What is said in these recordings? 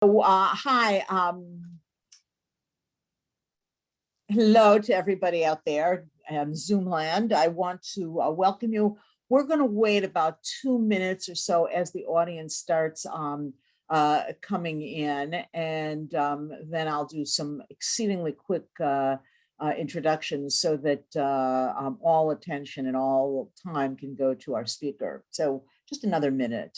Hi, hello to everybody out there in Zoom land. I want to welcome you. We're going to wait about 2 minutes or so as the audience starts coming in, and then I'll do some exceedingly quick introductions so that all attention and all time can go to our speaker. So just another minute.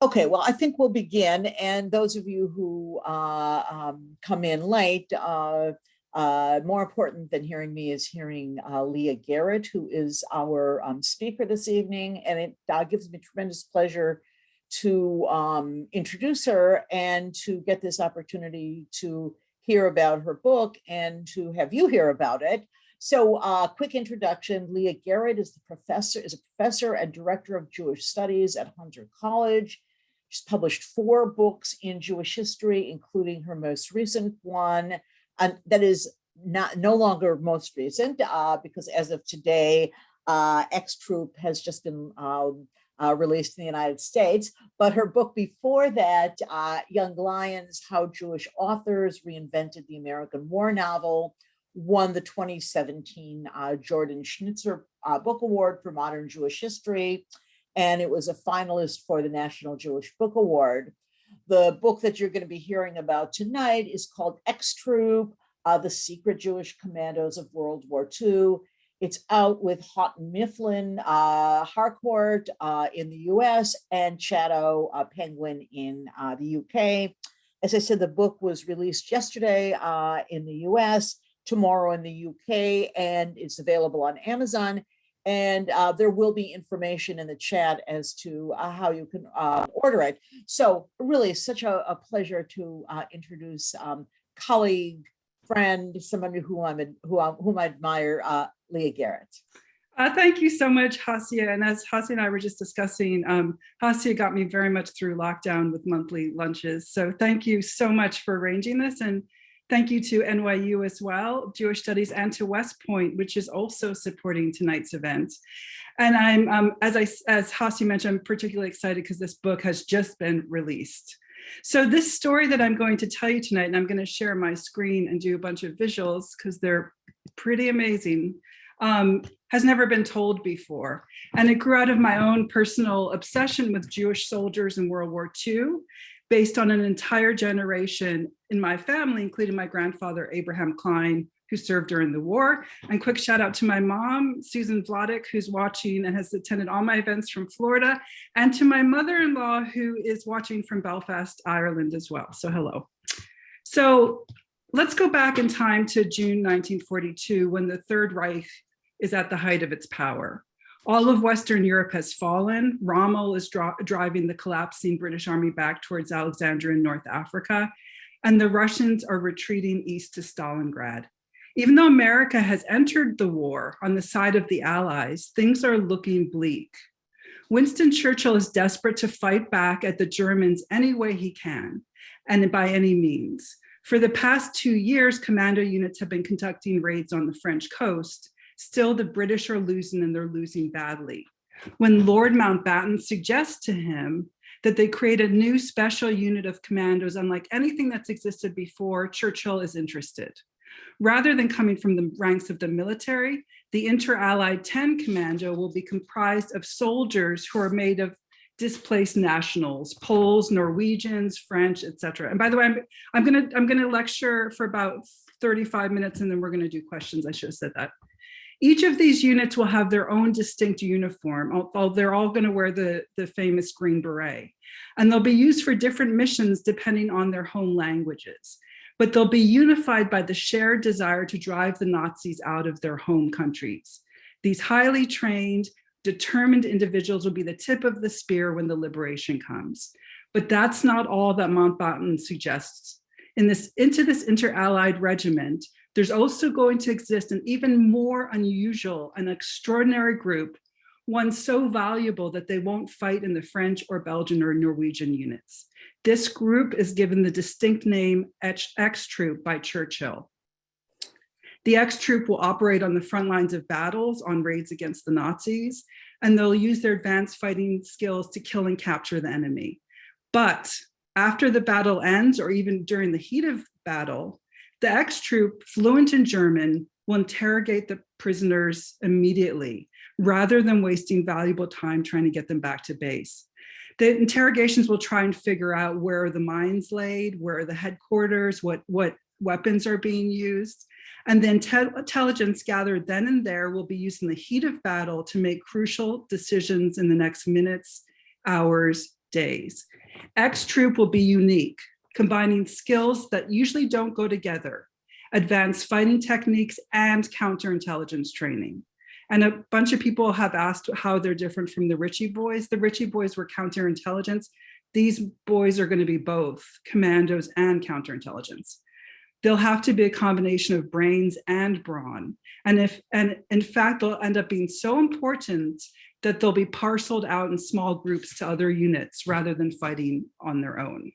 Okay, well, I think we'll begin. And those of you who come in late, more important than hearing me is hearing Leah Garrett, who is our speaker this evening. And it gives me tremendous pleasure to introduce her and to get this opportunity to hear about her book and to have you hear about it. So quick introduction, Leah Garrett is a professor and director of Jewish studies at Hunter College. She's published 4 books in Jewish history, including her most recent one, and that is no longer most recent because as of today, X-Troop has just been released in the United States. But her book before that, Young Lions, How Jewish Authors Reinvented the American War Novel, won the 2017 Jordan Schnitzer Book Award for Modern Jewish History. And it was a finalist for the National Jewish Book Award. The book that you're going to be hearing about tonight is called X-Troop, The Secret Jewish Commandos of World War II. It's out with Houghton Mifflin Harcourt in the US and Shadow Penguin in the UK. As I said, the book was released yesterday in the US, tomorrow in the UK, and it's available on Amazon. And there will be information in the chat as to how you can order it. So really such a pleasure to introduce colleague, friend, somebody whom I admire, Leah Garrett. Thank you so much, Hasia. And as Hasia and I were just discussing, Hasia got me very much through lockdown with monthly lunches. So thank you so much for arranging this. And thank you to NYU as well, Jewish Studies, and to West Point, which is also supporting tonight's event. And I'm, as Hasia mentioned, I'm particularly excited because this book has just been released. So this story that I'm going to tell you tonight, and I'm going to share my screen and do a bunch of visuals because they're pretty amazing, has never been told before. And it grew out of my own personal obsession with Jewish soldiers in World War II, based on an entire generation in my family, including my grandfather, Abraham Klein, who served during the war. And quick shout out to my mom, Susan Vladik, who's watching and has attended all my events from Florida, and to my mother-in-law, who is watching from Belfast, Ireland as well. So hello. So let's go back in time to June 1942, when the Third Reich is at the height of its power. All of Western Europe has fallen. Rommel is driving the collapsing British army back towards Alexandria in North Africa, and the Russians are retreating east to Stalingrad. Even though America has entered the war on the side of the Allies, things are looking bleak. Winston Churchill is desperate to fight back at the Germans any way he can, and by any means. For the past 2 years, commando units have been conducting raids on the French coast. Still, the British are losing, and they're losing badly. When Lord Mountbatten suggests to him that they create a new special unit of commandos unlike anything that's existed before, Churchill is interested. Rather than coming from the ranks of the military, the Inter-Allied 10 Commando will be comprised of soldiers who are made of displaced nationals, Poles, Norwegians, French, etc. And by the way, I'm gonna lecture for about 35 minutes, and then we're gonna do questions. I should have said that. Each of these units will have their own distinct uniform, although they're all going to wear the famous green beret. And they'll be used for different missions depending on their home languages. But they'll be unified by the shared desire to drive the Nazis out of their home countries. These highly trained, determined individuals will be the tip of the spear when the liberation comes. But that's not all that Mountbatten suggests. Into this inter-allied regiment, there's also going to exist an even more unusual and extraordinary group, one so valuable that they won't fight in the French or Belgian or Norwegian units. This group is given the distinct name X Troop by Churchill. The X Troop will operate on the front lines of battles on raids against the Nazis, and they'll use their advanced fighting skills to kill and capture the enemy. But after the battle ends, or even during the heat of battle, the X Troop, fluent in German, will interrogate the prisoners immediately, rather than wasting valuable time trying to get them back to base. The interrogations will try and figure out where are the mines laid, where are the headquarters, what weapons are being used. And then intelligence gathered then and there will be used in the heat of battle to make crucial decisions in the next minutes, hours, days. X Troop will be unique, combining skills that usually don't go together, advanced fighting techniques and counterintelligence training. And a bunch of people have asked how they're different from the Ritchie boys. The Ritchie boys were counterintelligence. These boys are going to be both commandos and counterintelligence. They'll have to be a combination of brains and brawn. And in fact, they'll end up being so important that they'll be parceled out in small groups to other units rather than fighting on their own.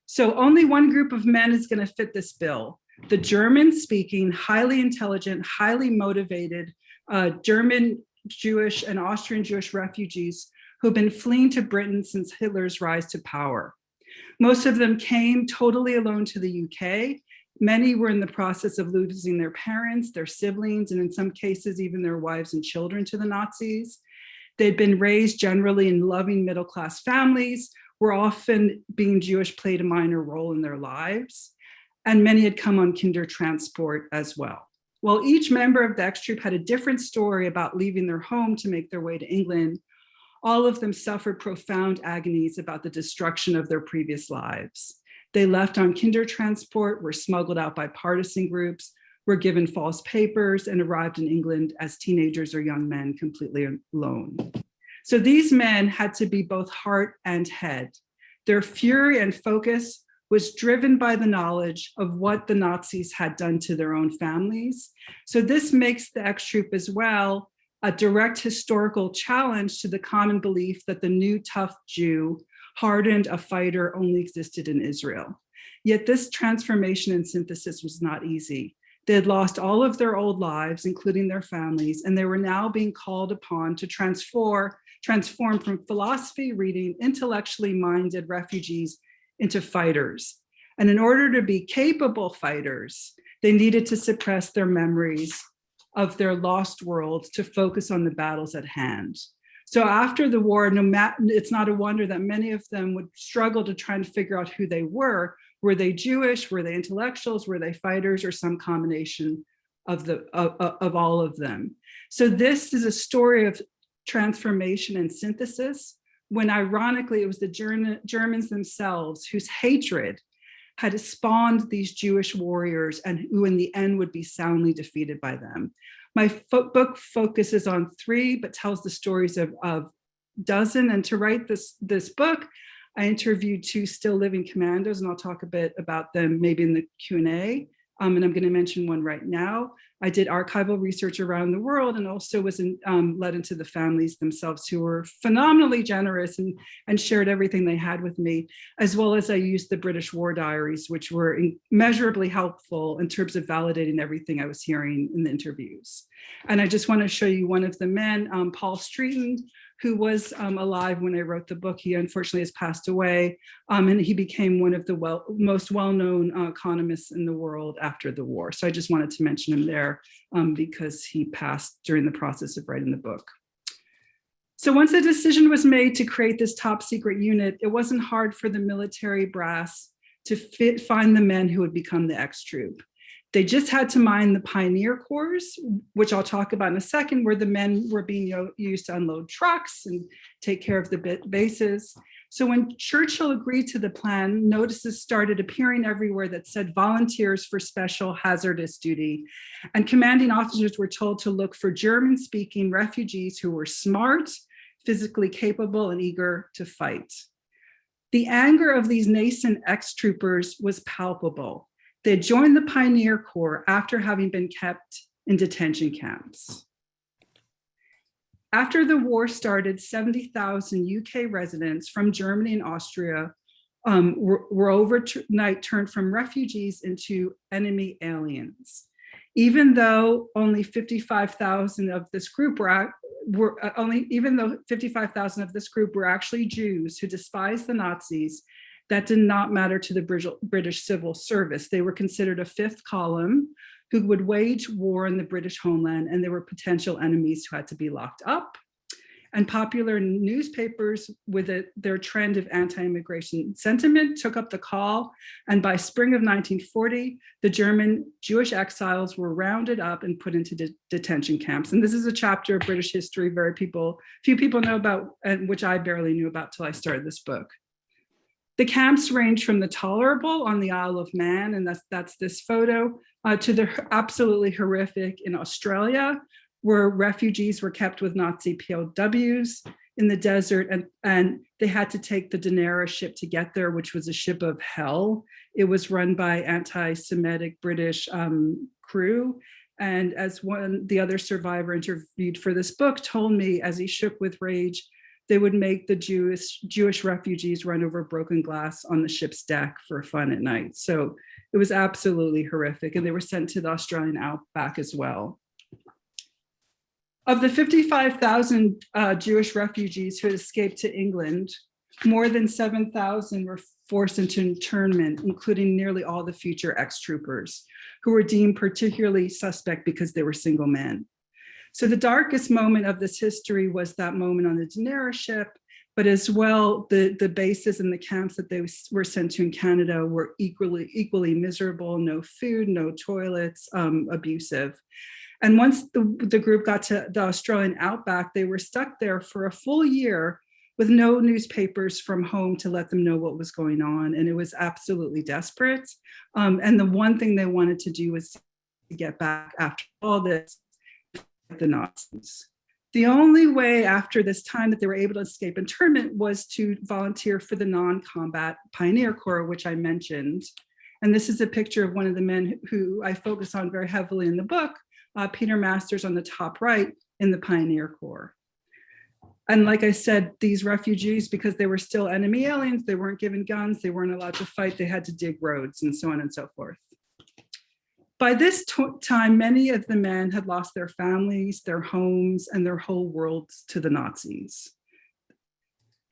So only one group of men is going to fit this bill. The German-speaking, highly intelligent, highly motivated German Jewish and Austrian Jewish refugees who've been fleeing to Britain since Hitler's rise to power. Most of them came totally alone to the UK. Many were in the process of losing their parents, their siblings, and in some cases, even their wives and children to the Nazis. They'd been raised generally in loving middle-class families, where often being Jewish played a minor role in their lives. And many had come on kinder transport as well. While each member of the X Troop had a different story about leaving their home to make their way to England, all of them suffered profound agonies about the destruction of their previous lives. They left on kinder transport, were smuggled out by partisan groups, were given false papers, and arrived in England as teenagers or young men completely alone. So these men had to be both heart and head. Their fury and focus was driven by the knowledge of what the Nazis had done to their own families. So this makes the X Troop as well a direct historical challenge to the common belief that the new tough Jew, hardened a fighter, only existed in Israel. Yet this transformation and synthesis was not easy. They had lost all of their old lives, including their families, and they were now being called upon to transform from philosophy reading, intellectually minded refugees into fighters. And in order to be capable fighters, they needed to suppress their memories of their lost worlds to focus on the battles at hand. So after the war, it's not a wonder that many of them would struggle to try and figure out who they were. Were they Jewish? Were they intellectuals? Were they fighters, or some combination of all of them? So this is a story of transformation and synthesis, when ironically it was the Germans themselves whose hatred had spawned these Jewish warriors, and who in the end would be soundly defeated by them. My book focuses on 3, but tells the stories of dozen. And to write this book, I interviewed 2 still living commandos, and I'll talk a bit about them maybe in the Q&A. And I'm going to mention one right now. I did archival research around the world, and also was led into the families themselves, who were phenomenally generous and shared everything they had with me, as well as I used the British War Diaries, which were immeasurably helpful in terms of validating everything I was hearing in the interviews. And I just want to show you one of the men, Paul Streeton, who was alive when I wrote the book. He unfortunately has passed away, and he became one of the most well-known economists in the world after the war. So I just wanted to mention him there because he passed during the process of writing the book. So once a decision was made to create this top secret unit, it wasn't hard for the military brass to find the men who would become the X Troop. They just had to mine the pioneer corps, which I'll talk about in a second, where the men were being used to unload trucks and take care of the bases. So when Churchill agreed to the plan, notices started appearing everywhere that said volunteers for special hazardous duty. And commanding officers were told to look for German-speaking refugees who were smart, physically capable, and eager to fight. The anger of these nascent ex-troopers was palpable. They joined the Pioneer Corps after having been kept in detention camps. After the war started, 70,000 UK residents from Germany and Austria were overnight turned from refugees into enemy aliens. Even though only 55,000 of this group even though 55,000 of this group were actually Jews who despised the Nazis, that did not matter to the British civil service. They were considered a fifth column who would wage war in the British homeland, and they were potential enemies who had to be locked up. And popular newspapers, with their trend of anti-immigration sentiment, took up the call. And by spring of 1940, the German Jewish exiles were rounded up and put into detention camps. And this is a chapter of British history few people know about, and which I barely knew about till I started this book. The camps range from the tolerable on the Isle of Man, and that's this photo, to the absolutely horrific in Australia, where refugees were kept with Nazi POWs in the desert, and they had to take the Diner ship to get there, which was a ship of hell. It was run by anti-Semitic British crew. And as the other survivor interviewed for this book told me, as he shook with rage, they would make the Jewish refugees run over broken glass on the ship's deck for fun at night. So it was absolutely horrific. And they were sent to the Australian outback as well. Of the 55,000 Jewish refugees who had escaped to England, more than 7,000 were forced into internment, including nearly all the future ex-troopers, who were deemed particularly suspect because they were single men. So the darkest moment of this history was that moment on the Diner ship, but as well, the bases and the camps that they were sent to in Canada were equally miserable: no food, no toilets, abusive. And once the group got to the Australian outback, they were stuck there for a full year with no newspapers from home to let them know what was going on. And it was absolutely desperate. And the one thing they wanted to do was to get back after all this, the Nazis. The only way after this time that they were able to escape internment was to volunteer for the non-combat Pioneer Corps, which I mentioned. And this is a picture of one of the men who I focus on very heavily in the book, Peter Masters on the top right, in the Pioneer Corps. And like I said, these refugees, because they were still enemy aliens, they weren't given guns, they weren't allowed to fight, they had to dig roads and so on and so forth. By this time, many of the men had lost their families, their homes, and their whole worlds to the Nazis.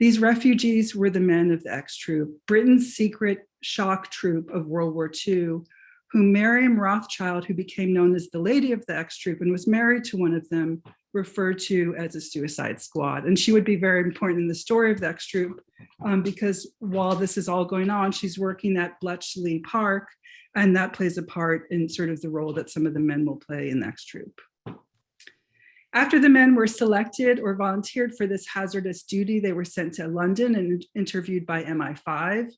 These refugees were the men of the X-Troop, Britain's secret shock troop of World War II, whom Miriam Rothschild, who became known as the Lady of the X-Troop and was married to one of them, referred to as a suicide squad. And she would be very important in the story of the X-Troop because while this is all going on, she's working at Bletchley Park, and that plays a part in sort of the role that some of the men will play in the X-Troop. After the men were selected or volunteered for this hazardous duty, they were sent to London and interviewed by MI5.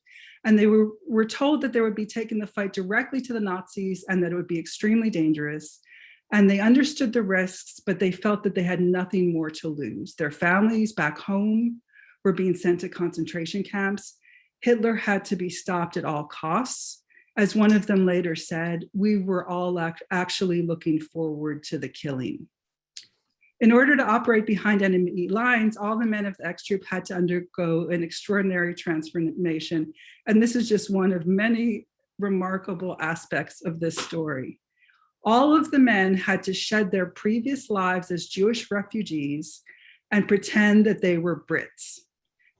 And they were told that they would be taking the fight directly to the Nazis and that it would be extremely dangerous. And they understood the risks, but they felt that they had nothing more to lose. Their families back home were being sent to concentration camps. Hitler had to be stopped at all costs. As one of them later said, we were all actually looking forward to the killing. In order to operate behind enemy lines, all the men of the X-Troop had to undergo an extraordinary transformation. And this is just one of many remarkable aspects of this story. All of the men had to shed their previous lives as Jewish refugees and pretend that they were Brits.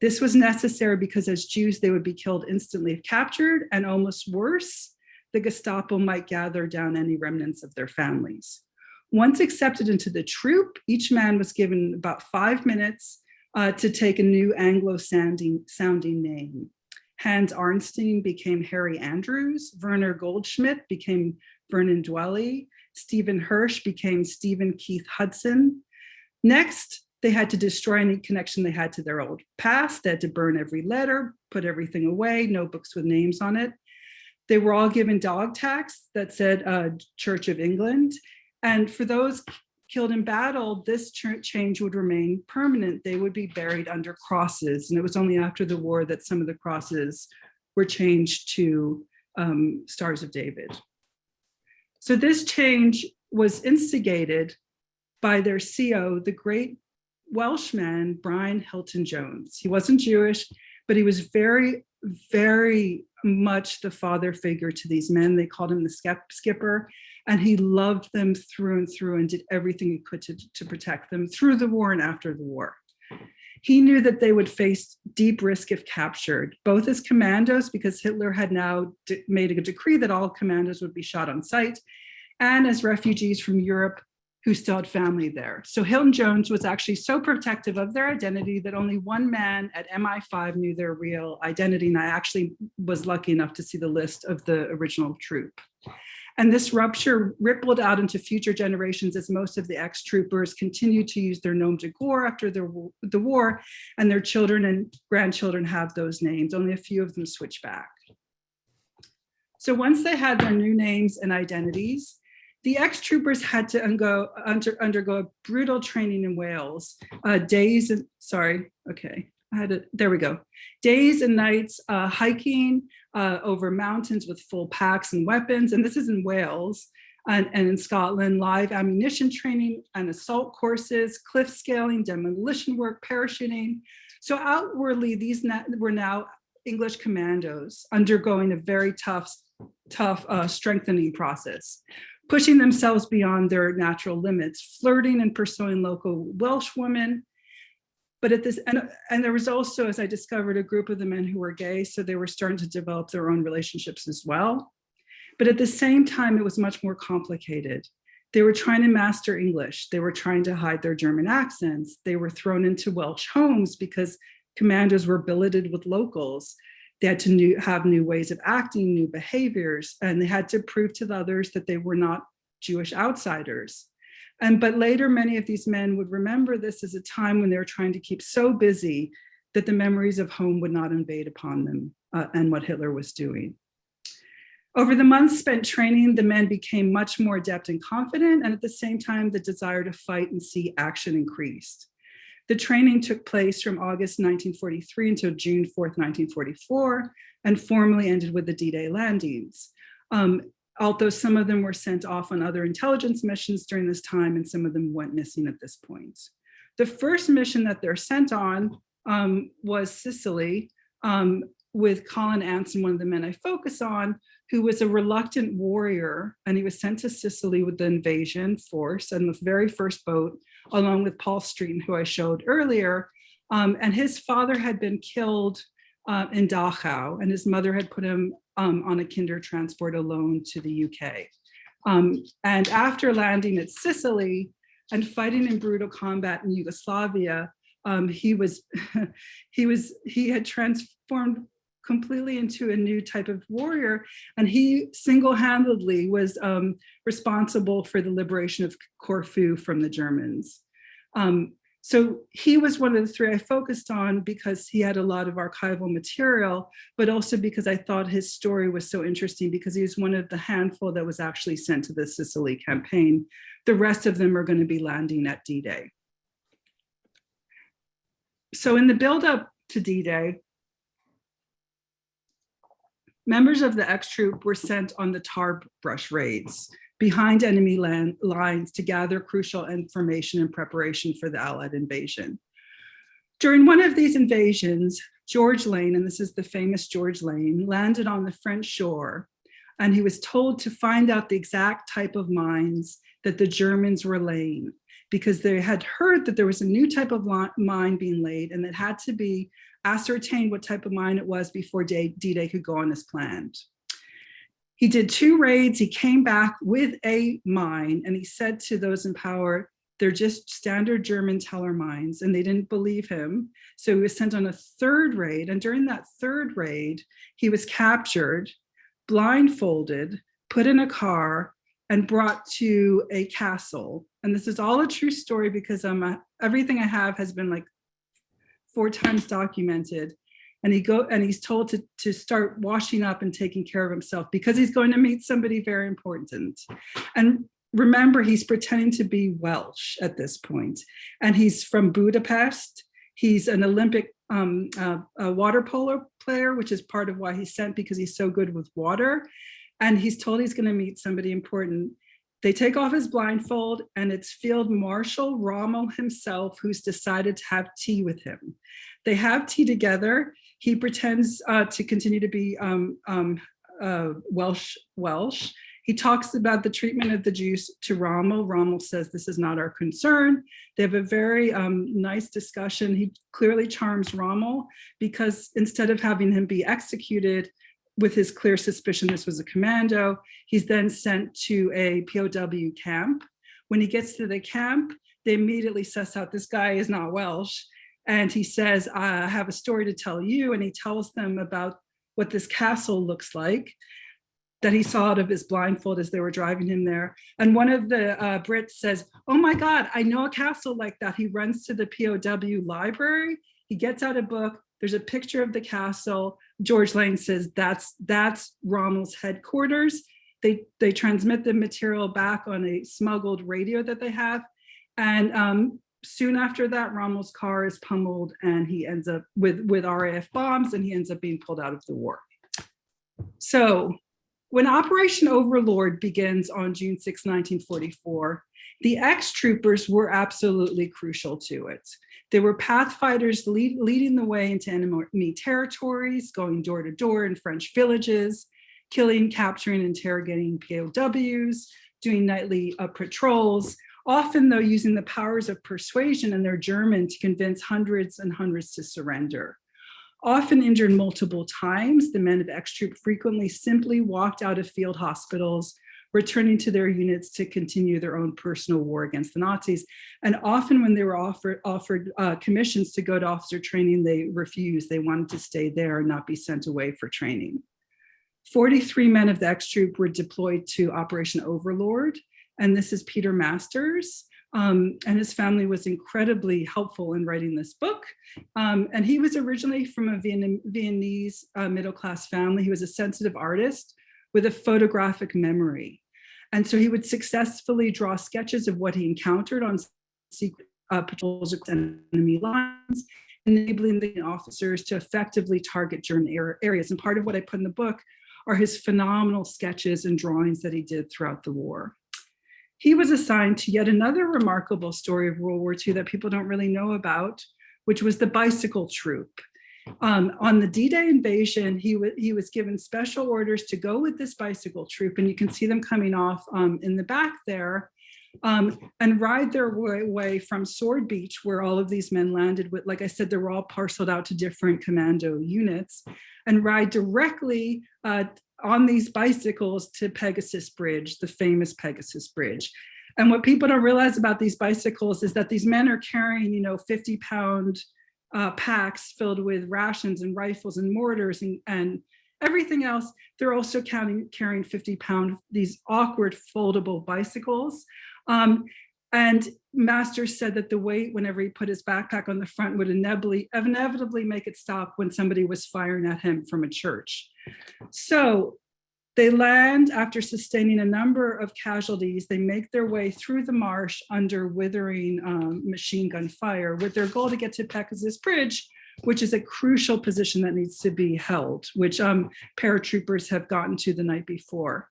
This was necessary because as Jews, they would be killed instantly if captured, and almost worse, the Gestapo might gather down any remnants of their families. Once accepted into the troop, each man was given about 5 minutes to take a new Anglo-sounding name. Hans Arnstein became Harry Andrews, Werner Goldschmidt became Vernon Dwelly, Stephen Hirsch became Stephen Keith Hudson. Next, they had to destroy any connection they had to their old past. They had to burn every letter, put everything away, no books with names on it. They were all given dog tags that said Church of England. And for those killed in battle, this change would remain permanent. They would be buried under crosses. And it was only after the war that some of the crosses were changed to Stars of David. So this change was instigated by their CO, the great Welshman, Brian Hilton Jones. He wasn't Jewish, but he was very very much the father figure to these men. They called him the skipper, and he loved them through and through and did everything he could to protect them through the war and after the war. He knew that they would face deep risk if captured, both as commandos, because Hitler had now made a decree that all commandos would be shot on sight, and as refugees from Europe who still had family there. So Hilton Jones was actually so protective of their identity that only one man at MI5 knew their real identity, and I actually was lucky enough to see the list of the original troop. And this rupture rippled out into future generations as most of the ex-troopers continued to use their nom de guerre after the war, and their children and grandchildren have those names. Only a few of them switch back. So once they had their new names and identities, the ex-troopers had to undergo a brutal training in Wales, days and nights hiking over mountains with full packs and weapons. And this is in Wales and in Scotland, live ammunition training and assault courses, cliff scaling, demolition work, parachuting. So outwardly, these were now English commandos undergoing a very tough strengthening process, pushing themselves beyond their natural limits, flirting and pursuing local Welsh women. But at this, and there was also, as I discovered, a group of the men who were gay, so they were starting to develop their own relationships as well. But at the same time, it was much more complicated. They were trying to master English. They were trying to hide their German accents. They were thrown into Welsh homes because commanders were billeted with locals. They had to have new ways of acting, new behaviors, and they had to prove to the others that they were not Jewish outsiders. But later, many of these men would remember this as a time when they were trying to keep so busy that the memories of home would not invade upon them and what Hitler was doing. Over the months spent training, the men became much more adept and confident, and at the same time, the desire to fight and see action increased. The training took place from August 1943 until June 4th, 1944, and formally ended with the D-Day landings. Although some of them were sent off on other intelligence missions during this time, and some of them went missing at this point. The first mission that they're sent on was Sicily, with Colin Anson, one of the men I focus on, who was a reluctant warrior, and he was sent to Sicily with the invasion force and the very first boat, along with Paul Streeton, who I showed earlier. And his father had been killed in Dachau, and his mother had put him on a kinder transport alone to the UK. And after landing at Sicily and fighting in brutal combat in Yugoslavia, he had transformed completely into a new type of warrior, and he single-handedly was responsible for the liberation of Corfu from the Germans. So he was one of the three I focused on because he had a lot of archival material, but also because I thought his story was so interesting because he was one of the handful that was actually sent to the Sicily campaign. The rest of them are going to be landing at D-Day. So in the buildup to D-Day, members of the X-Troop were sent on the tar brush raids behind enemy lines to gather crucial information in preparation for the Allied invasion. During one of these invasions, George Lane, and this is the famous George Lane, landed on the French shore, and he was told to find out the exact type of mines that the Germans were laying, because they had heard that there was a new type of mine being laid, and it had to be ascertained what type of mine it was before D-Day could go on as planned. He did 2 raids. He came back with a mine, and he said to those in power, they're just standard German Teller mines, and they didn't believe him. So he was sent on a 3rd raid, and during that 3rd raid, he was captured, blindfolded, put in a car, and brought to a castle. And this is all a true story because everything I have has been like 4 times documented. And he's told to start washing up and taking care of himself because he's going to meet somebody very important. And remember, he's pretending to be Welsh at this point. And he's from Budapest. He's an Olympic water polo player, which is part of why he's sent, because he's so good with water. And he's told he's going to meet somebody important. They take off his blindfold, and it's Field Marshal Rommel himself who's decided to have tea with him. They have tea together. He pretends to continue to be Welsh. He talks about the treatment of the Jews to Rommel. Rommel says, this is not our concern. They have a very nice discussion. He clearly charms Rommel because instead of having him be executed with his clear suspicion this was a commando, he's then sent to a POW camp. When he gets to the camp, they immediately suss out this guy is not Welsh. And he says, I have a story to tell you. And he tells them about what this castle looks like that he saw out of his blindfold as they were driving him there. And one of the Brits says, oh my God, I know a castle like that. He runs to the POW library. He gets out a book. There's a picture of the castle. George Lane says, that's Rommel's headquarters. They transmit the material back on a smuggled radio that they have. And soon after that, Rommel's car is pummeled and he ends up with RAF bombs and he ends up being pulled out of the war. So when Operation Overlord begins on June 6, 1944, the ex-troopers were absolutely crucial to it. They were pathfinders leading the way into enemy territories, going door to door in French villages, killing, capturing, interrogating POWs, doing nightly patrols, often though using the powers of persuasion and their German to convince hundreds and hundreds to surrender. Often injured multiple times, the men of X-Troop frequently simply walked out of field hospitals, returning to their units to continue their own personal war against the Nazis. And often when they were offered commissions to go to officer training, they refused. They wanted to stay there and not be sent away for training. 43 men of the X-Troop were deployed to Operation Overlord. And this is Peter Masters. And his family was incredibly helpful in writing this book. And he was originally from a Viennese middle-class family. He was a sensitive artist with a photographic memory. And so he would successfully draw sketches of what he encountered on secret patrols across enemy lines, enabling the officers to effectively target German areas. And part of what I put in the book are his phenomenal sketches and drawings that he did throughout the war. He was assigned to yet another remarkable story of World War II that people don't really know about, which was the bicycle troop. On the D-Day invasion, he was given special orders to go with this bicycle troop, and you can see them coming off in the back there, and ride their way from Sword Beach, where all of these men landed with, like I said, they were all parceled out to different commando units, and ride directly on these bicycles to Pegasus Bridge, the famous Pegasus Bridge. And what people don't realize about these bicycles is that these men are carrying, 50-pound packs filled with rations and rifles and mortars and everything else. They're also carrying 50-pound, these awkward foldable bicycles. And Masters said that the weight, whenever he put his backpack on the front, would inevitably make it stop when somebody was firing at him from a church. So they land after sustaining a number of casualties. They make their way through the marsh under withering machine gun fire with their goal to get to Pegasus Bridge, which is a crucial position that needs to be held, which paratroopers have gotten to the night before.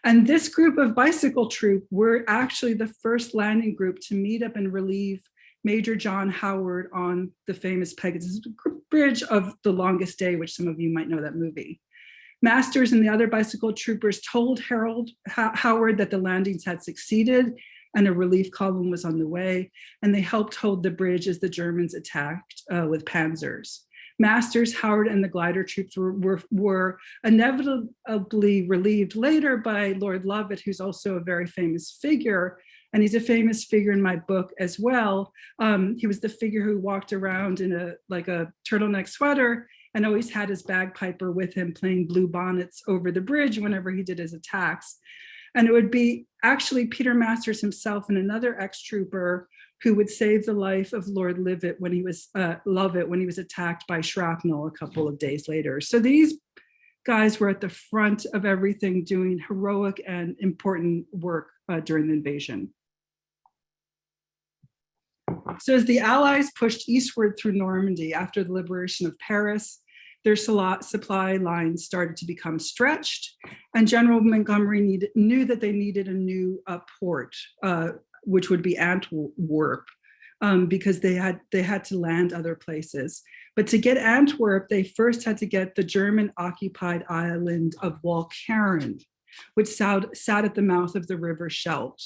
And this group of bicycle troop were actually the first landing group to meet up and relieve Major John Howard on the famous Pegasus Bridge of The Longest Day, which some of you might know that movie. Masters and the other bicycle troopers told Howard that the landings had succeeded and a relief column was on the way, and they helped hold the bridge as the Germans attacked with panzers. Masters, Howard, and the glider troops were inevitably relieved later by Lord Lovett, who's also a very famous figure, and he's a famous figure in my book as well. He was the figure who walked around in a turtleneck sweater and always had his bagpiper with him playing blue bonnets over the bridge whenever he did his attacks. And it would be actually Peter Masters himself and another ex-trooper who would save the life of Lord Lovett when he was attacked by shrapnel a couple of days later. So these guys were at the front of everything, doing heroic and important work during the invasion. So as the Allies pushed eastward through Normandy after the liberation of Paris, their supply lines started to become stretched, and General Montgomery knew that they needed a new port, which would be Antwerp, because they had to land other places. But to get Antwerp, they first had to get the German-occupied island of Walcheren, which sat at the mouth of the River Scheldt.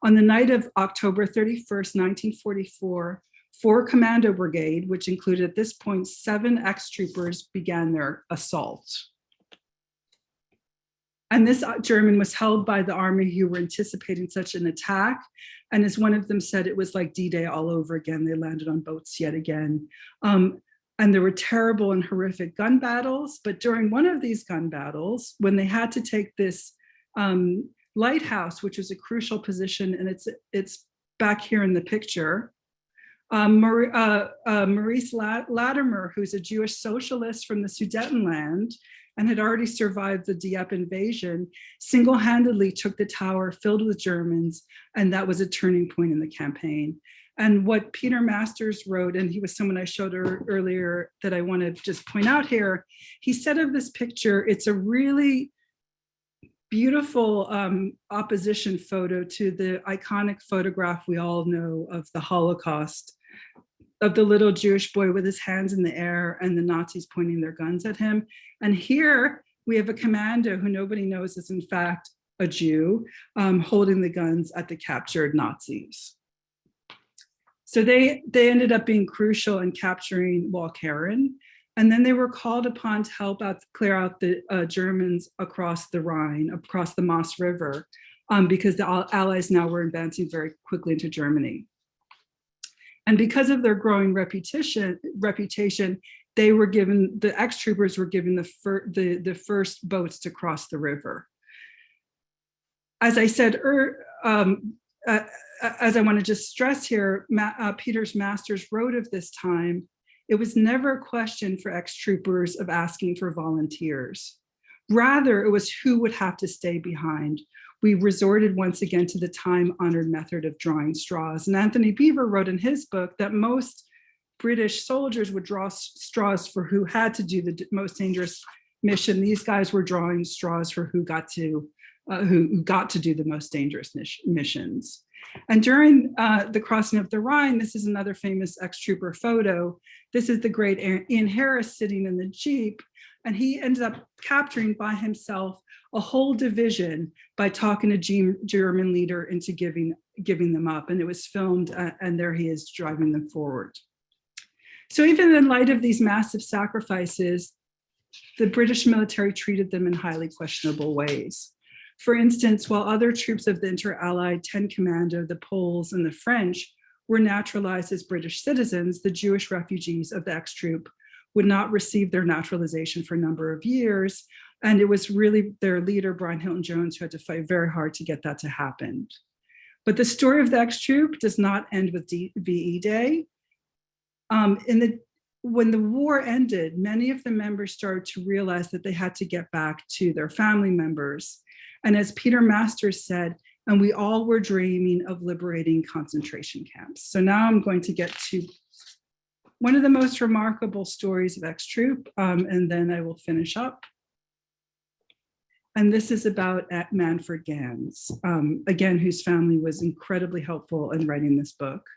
On the night of October 31st, 1944, 4 Commando Brigade, which included at this point 7 ex-troopers, began their assault. And this German was held by the army who were anticipating such an attack. And as one of them said, it was like D-Day all over again. They landed on boats yet again. And there were terrible and horrific gun battles. But during one of these gun battles, when they had to take this lighthouse, which was a crucial position, and it's back here in the picture, Maurice Latimer, who's a Jewish socialist from the Sudetenland and had already survived the Dieppe invasion, single-handedly took the tower filled with Germans, and that was a turning point in the campaign. And what Peter Masters wrote, and he was someone I showed earlier that I want to just point out here, he said of this picture, it's a really beautiful opposition photo to the iconic photograph we all know of the Holocaust, of the little Jewish boy with his hands in the air and the Nazis pointing their guns at him. And here we have a commando who nobody knows is in fact a Jew, holding the guns at the captured Nazis. So they ended up being crucial in capturing Walcheren. And then they were called upon to help out, clear out the Germans across the Rhine, across the Maas River, because the Allies now were advancing very quickly into Germany. And because of their growing reputation, they were given, the ex-troopers were given the first boats to cross the river. As I said, as I want to just stress here, Peter Masters wrote of this time, it was never a question for ex-troopers of asking for volunteers. Rather, it was who would have to stay behind. We resorted once again to the time-honored method of drawing straws. And Anthony Beevor wrote in his book that most British soldiers would draw straws for who had to do the most dangerous mission. These guys were drawing straws for who got to do the most dangerous missions. And during the crossing of the Rhine, this is another famous ex-trooper photo. This is the great Ian Harris sitting in the Jeep, and he ended up capturing by himself a whole division by talking a German leader into giving them up. And it was filmed, and there he is driving them forward. So even in light of these massive sacrifices, the British military treated them in highly questionable ways. For instance, while other troops of the Inter-Allied 10 Commando, the Poles and the French, were naturalized as British citizens, the Jewish refugees of the ex-troop would not receive their naturalization for a number of years. And it was really their leader, Brian Hilton Jones, who had to fight very hard to get that to happen. But the story of the ex-troop does not end with VE Day. When the war ended, many of the members started to realize that they had to get back to their family members. And as Peter Masters said, and we all were dreaming of liberating concentration camps. So now I'm going to get to one of the most remarkable stories of ex-troop, and then I will finish up. And this is about Manfred Gans, again, whose family was incredibly helpful in writing this book.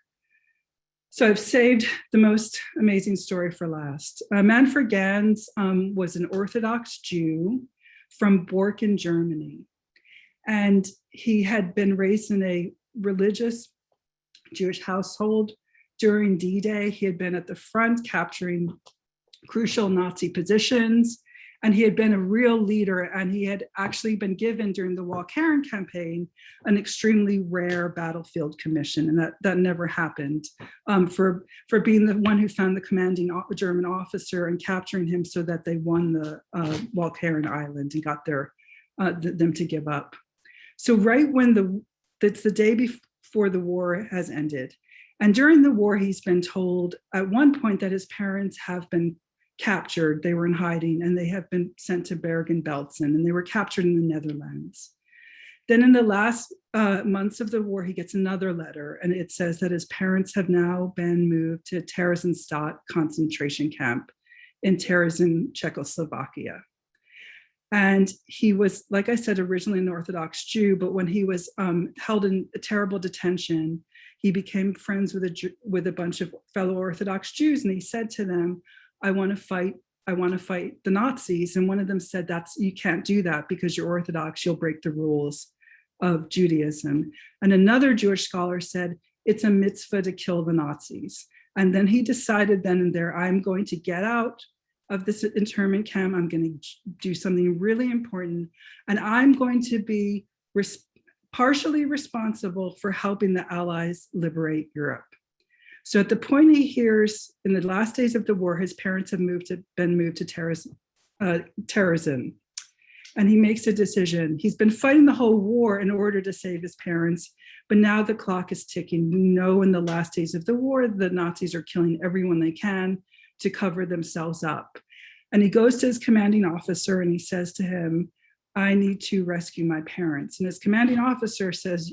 So I've saved the most amazing story for last. Manfred Gans was an Orthodox Jew from Borken, Germany. And he had been raised in a religious Jewish household. During D-Day, he had been at the front capturing crucial Nazi positions, and he had been a real leader, and he had actually been given during the Walcheren campaign an extremely rare battlefield commission, and that never happened, for being the one who found the commanding German officer and capturing him so that they won the Walcheren Island and got them to give up. So right when it's the day before the war has ended. And during the war, he's been told at one point that his parents have been captured. They were in hiding and they have been sent to Bergen-Belsen, and they were captured in the Netherlands. Then in the last months of the war, he gets another letter, and it says that his parents have now been moved to Theresienstadt concentration camp in Terezin, Czechoslovakia. And he was, like I said, originally an Orthodox Jew, but when he was held in a terrible detention, he became friends with a bunch of fellow Orthodox Jews, and he said to them, I want to fight the Nazis. And one of them said, you can't do that because you're Orthodox, you'll break the rules of Judaism. And another Jewish scholar said, it's a mitzvah to kill the Nazis. And then he decided then and there, I'm going to get out of this internment camp. I'm going to do something really important. And I'm going to be partially responsible for helping the Allies liberate Europe. So at the point he hears, in the last days of the war, his parents have been moved to Terezin. And he makes a decision. He's been fighting the whole war in order to save his parents, but now the clock is ticking. We know in the last days of the war, the Nazis are killing everyone they can to cover themselves up. And he goes to his commanding officer and he says to him, I need to rescue my parents. And his commanding officer says,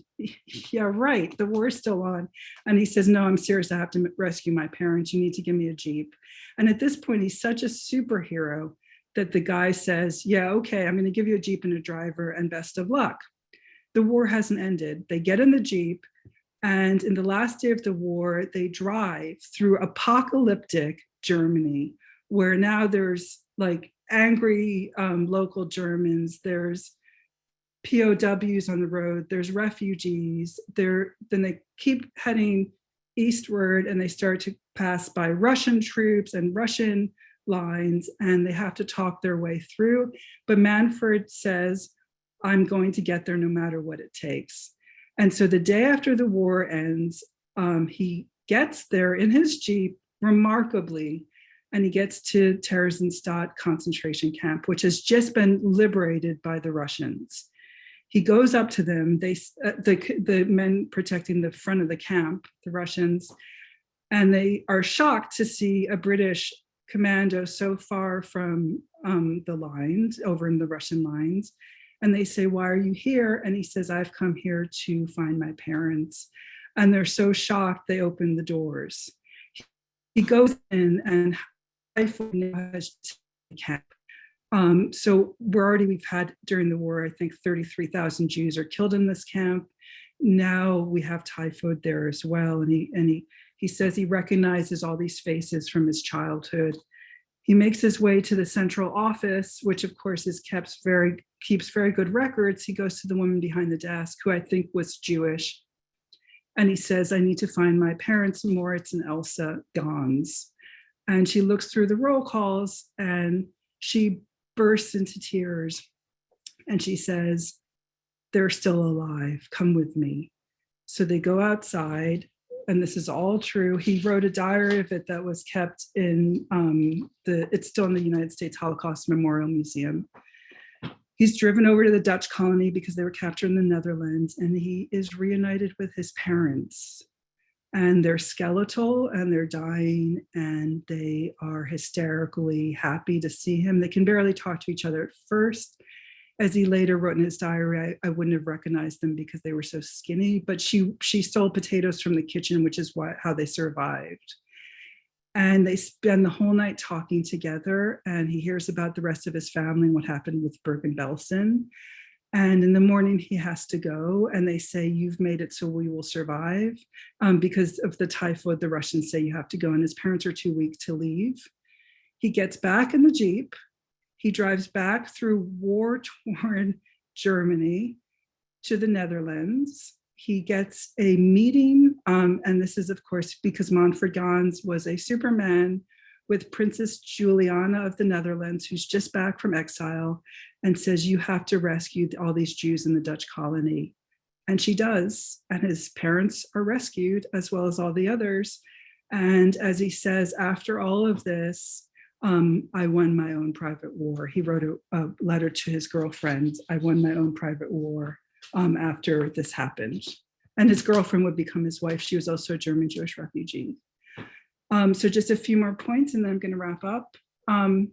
yeah, right, the war is still on. And he says, no, I'm serious, I have to rescue my parents. You need to give me a Jeep. And at this point, he's such a superhero that the guy says, yeah, okay, I'm gonna give you a Jeep and a driver and best of luck. The war hasn't ended. They get in the Jeep, and in the last day of the war, they drive through apocalyptic Germany, where now there's like angry local Germans, there's POWs on the road, there's refugees. Then they keep heading eastward and they start to pass by Russian troops and Russian lines, and they have to talk their way through. But Manfred says, I'm going to get there no matter what it takes. And so the day after the war ends, he gets there in his Jeep remarkably, and he gets to Theresienstadt concentration camp, which has just been liberated by the Russians. He goes up to them, the men protecting the front of the camp, the Russians, and they are shocked to see a British commando so far from the lines, over in the Russian lines. And they say, why are you here? And he says, I've come here to find my parents. And they're so shocked, they open the doors. He goes in and has camp. So we've had during the war, I think 33,000 Jews are killed in this camp. Now we have typhoid there as well. And he says he recognizes all these faces from his childhood. He makes his way to the central office, which of course keeps very good records. He goes to the woman behind the desk, who I think was Jewish. And he says, I need to find my parents, Moritz and Elsa Gans. And she looks through the roll calls and she bursts into tears. And she says, they're still alive, come with me. So they go outside, and this is all true. He wrote a diary of it that was kept in it's still in the United States Holocaust Memorial Museum. He's driven over to the Dutch colony because they were captured in the Netherlands, and he is reunited with his parents. And they're skeletal and they're dying, and they are hysterically happy to see him. They can barely talk to each other at first. As he later wrote in his diary, I wouldn't have recognized them because they were so skinny, but she stole potatoes from the kitchen, which is how they survived. And they spend the whole night talking together, and he hears about the rest of his family and what happened with Bergen-Belsen. And in the morning he has to go, and they say, you've made it so we will survive. Because of the typhoid, the Russians say you have to go, and his parents are too weak to leave. He gets back in the Jeep. He drives back through war-torn Germany to the Netherlands. He gets a meeting, and this is, of course, because Manfred Gans was a Superman, with Princess Juliana of the Netherlands, who's just back from exile, and says, you have to rescue all these Jews in the Dutch colony. And she does, and his parents are rescued, as well as all the others. And as he says, after all of this, I won my own private war. He wrote a letter to his girlfriend, I won my own private war after this happened. And his girlfriend would become his wife. She was also a German Jewish refugee. So just a few more points, and then I'm going to wrap up. And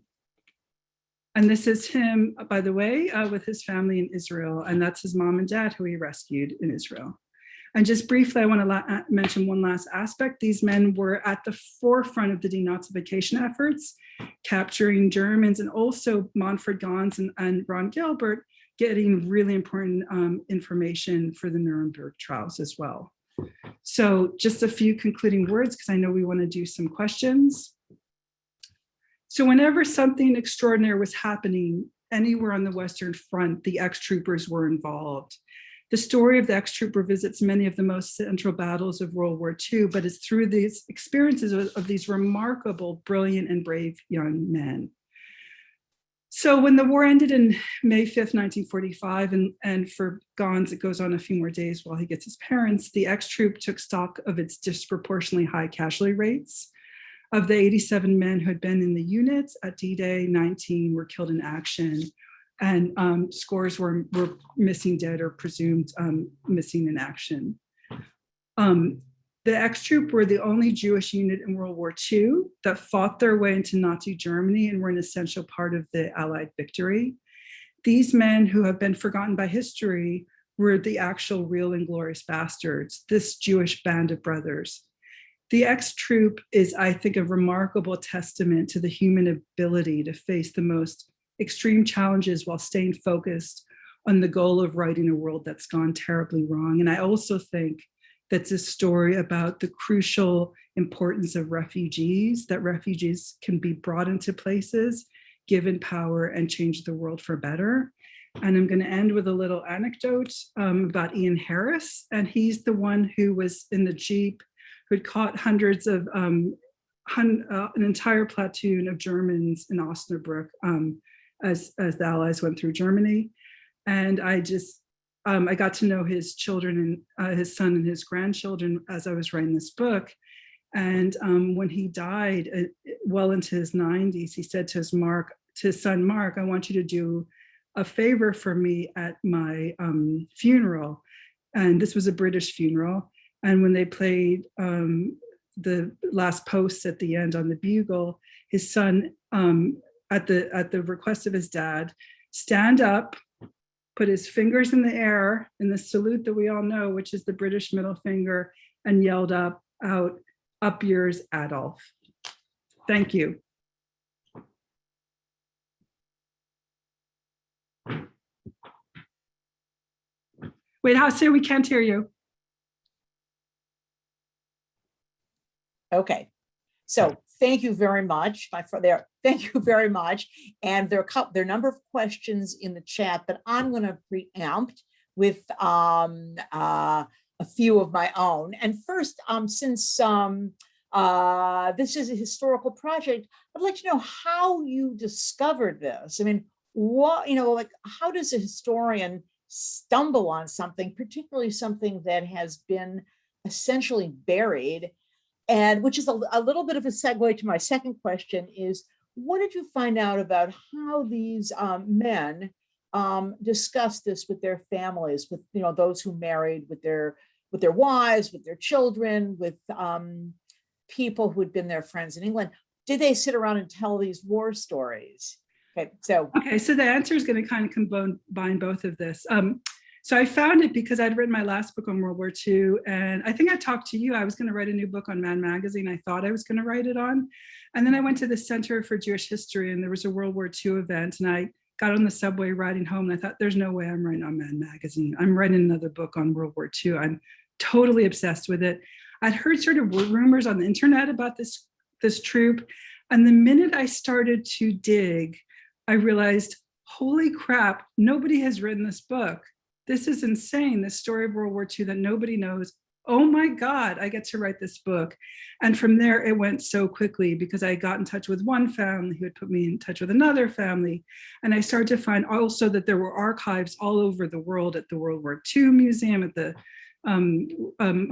this is him, by the way, with his family in Israel, and that's his mom and dad who he rescued in Israel. And just briefly, I want to mention one last aspect. These men were at the forefront of the denazification efforts, capturing Germans, and also Manfred Gans and Ron Gilbert getting really important information for the Nuremberg trials as well. So just a few concluding words, because I know we want to do some questions. So whenever something extraordinary was happening anywhere on the Western Front, the X-Troopers were involved. The story of the X-Trooper visits many of the most central battles of World War II, but it's through these experiences of these remarkable, brilliant, and brave young men. So when the war ended in May 5th, 1945, and for Gons, it goes on a few more days while he gets his parents, the X-Troop took stock of its disproportionately high casualty rates. Of the 87 men who had been in the units at D-Day, 19 were killed in action, and scores were missing dead or presumed missing in action. The X-Troop were the only Jewish unit in World War II that fought their way into Nazi Germany and were an essential part of the Allied victory. These men, who have been forgotten by history, were the actual real and glorious bastards, this Jewish band of brothers. The X-Troop is, I think, a remarkable testament to the human ability to face the most extreme challenges while staying focused on the goal of righting a world that's gone terribly wrong. And I also think that's a story about the crucial importance of refugees, that refugees can be brought into places, given power, and change the world for better. And I'm going to end with a little anecdote about Ian Harris. And he's the one who was in the Jeep, who had caught hundreds of, an entire platoon of Germans in Osnabrück as the Allies went through Germany. And I got to know his children and his son and his grandchildren as I was writing this book. And when he died, well into his 90s, he said to his son, Mark, I want you to do a favor for me at my funeral. And this was a British funeral. And when they played the last posts at the end on the bugle, his son, at the request of his dad, stand up, put his fingers in the air in the salute that we all know, which is the British middle finger, and yelled out, "Up yours, Adolf." Thank you. Wait, Hasia, we can't hear you. Okay, so thank you very much. Thank you very much. And there are a number of questions in the chat that I'm going to preempt with a few of my own. And first, since this is a historical project, I'd like to know how you discovered this. I mean, what, like, how does a historian stumble on something, particularly something that has been essentially buried? And which is a little bit of a segue to my second question is, what did you find out about how these men discussed this with their families, with those who married, with their wives, with their children, with people who had been their friends in England? Did they sit around and tell these war stories? Okay, so the answer is going to kind of combine both of this. So I found it because I'd written my last book on World War II, and I think I talked to you. I was going to write a new book on Mad Magazine. I thought I was going to write it on. And then I went to the Center for Jewish History, and there was a World War II event, and I got on the subway riding home, and I thought, there's no way I'm writing on Mad Magazine. I'm writing another book on World War II. I'm totally obsessed with it. I'd heard sort of rumors on the internet about this troop, and the minute I started to dig, I realized, holy crap, nobody has written this book. This is insane, this story of World War II that nobody knows. Oh my God, I get to write this book. And from there, it went so quickly because I got in touch with one family who had put me in touch with another family. And I started to find also that there were archives all over the world, at the World War II Museum, at the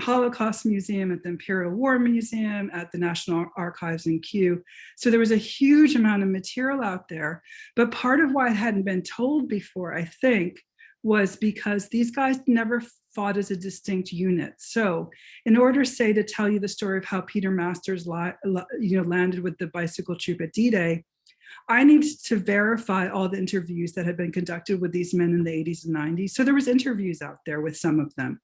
Holocaust Museum, at the Imperial War Museum, at the National Archives in Kew. So there was a huge amount of material out there. But part of why it hadn't been told before, I think, was because these guys never fought as a distinct unit. So in order, say, to tell you the story of how Peter Masters landed with the bicycle troop at D-Day, I needed to verify all the interviews that had been conducted with these men in the 80s and 90s. So there was interviews out there with some of them.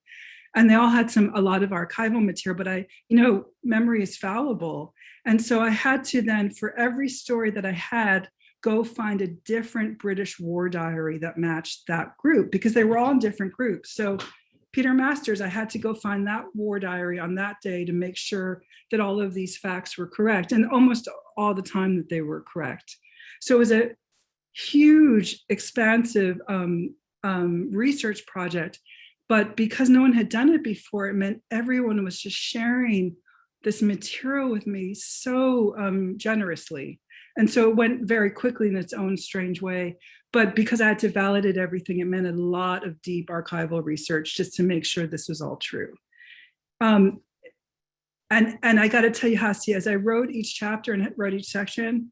And they all had a lot of archival material, but memory is fallible. And so I had to then, for every story that I had, go find a different British war diary that matched that group, because they were all in different groups. So Peter Masters, I had to go find that war diary on that day to make sure that all of these facts were correct, and almost all the time that they were correct. So it was a huge, expansive research project. But because no one had done it before, it meant everyone was just sharing this material with me so generously. And so it went very quickly in its own strange way. But because I had to validate everything, it meant a lot of deep archival research just to make sure this was all true. And I got to tell you, Hasia, as I wrote each chapter and wrote each section,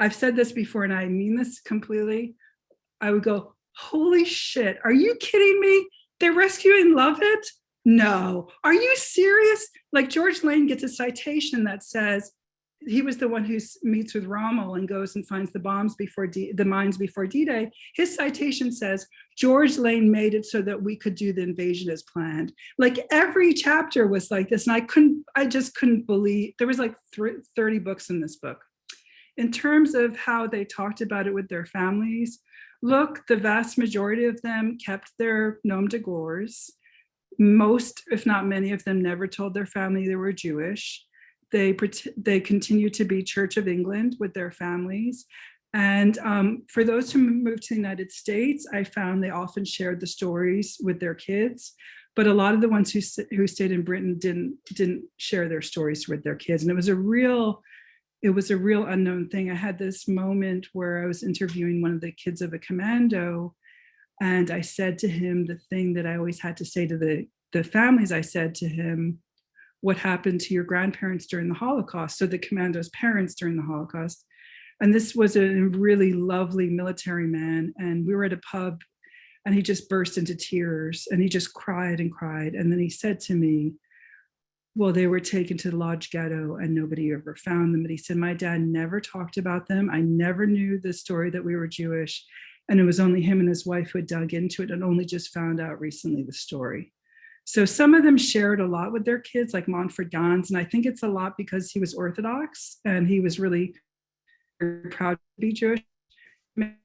I've said this before and I mean this completely. I would go, holy shit, are you kidding me? They're rescuing Lovett? No. Are you serious? Like George Lane gets a citation that says he was the one who meets with Rommel and goes and finds the mines before D-Day. His citation says, George Lane made it so that we could do the invasion as planned. Like every chapter was like this. And I just couldn't believe, there was like 30 books in this book. In terms of how they talked about it with their families, look, the vast majority of them kept their nom de gores. Most, if not many of them, never told their family they were Jewish. They continue to be Church of England with their families. And for those who moved to the United States, I found they often shared the stories with their kids. But a lot of the ones who stayed in Britain didn't share their stories with their kids. And it was a real unknown thing. I had this moment where I was interviewing one of the kids of a commando, and I said to him the thing that I always had to say to the families. I said to him, what happened to your grandparents during the Holocaust? So the commandos' parents during the Holocaust. And this was a really lovely military man. And we were at a pub and he just burst into tears and he just cried and cried. And then he said to me, well, they were taken to the Lodge Ghetto and nobody ever found them. But he said, my dad never talked about them. I never knew the story that we were Jewish. And it was only him and his wife who had dug into it and only just found out recently the story. So some of them shared a lot with their kids, like Montfort Gans. And I think it's a lot because he was Orthodox and he was really proud to be Jewish.